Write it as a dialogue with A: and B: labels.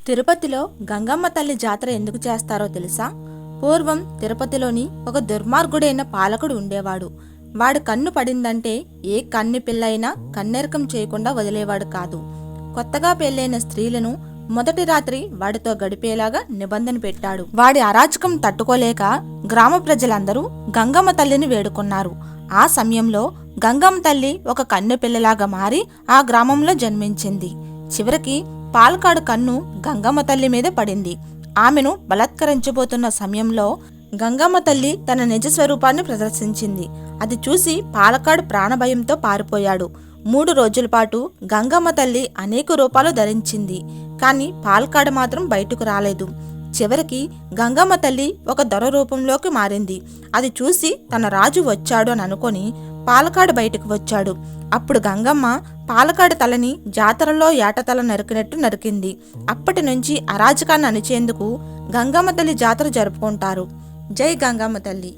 A: తిరుపతిలో గంగమ్మ తల్లి జాతర ఎందుకు చేస్తారో తెలుసా? పూర్వం తిరుపతిలోని ఒక దుర్మార్గుడైన పాలకుడు ఉండేవాడు. వాడి కన్ను పడిందంటే ఏ కన్ని పిల్లైనా కన్నెరకం చేయకుండా వదిలేవాడు కాదు. కొత్తగా పెళ్లైన స్త్రీలను మొదటి రాత్రి వాడితో గడిపేలాగా నిబంధన పెట్టాడు. వాడి అరాచకం తట్టుకోలేక గ్రామ ప్రజలందరూ గంగమ్మ తల్లిని వేడుకున్నారు. ఆ సమయంలో గంగమ్మ తల్లి ఒక కన్నె పిల్లలాగా మారి ఆ గ్రామంలో జన్మించింది. చివరికి పాలకాడు కన్ను గంగమ్మ తల్లి మీద పడింది. ఆమెను బలాత్కరించబోతున్న సమయంలో గంగమ్మ తల్లి తన నిజ స్వరూపాన్ని ప్రదర్శించింది. అది చూసి పాలకాడు ప్రాణభయంతో పారిపోయాడు. 3 రోజుల పాటు గంగమ్మ తల్లి అనేక రూపాలు ధరించింది. కానీ పాలకాడు మాత్రం బయటకు రాలేదు. చివరికి గంగమ్మ తల్లి ఒక దొర రూపంలోకి మారింది. అది చూసి తన రాజు వచ్చాడు అని అనుకొని పాలకాడు బయటకు వచ్చాడు. అప్పుడు గంగమ్మ పాలకాడి తలని జాతరలో ఏటతల నరికినట్టు నరికింది. అప్పటి నుంచి అరాజకాన్ని అణిచేందుకు గంగమ్మ తల్లి జాతర జరుపుకుంటారు. జై గంగమ్మ తల్లి.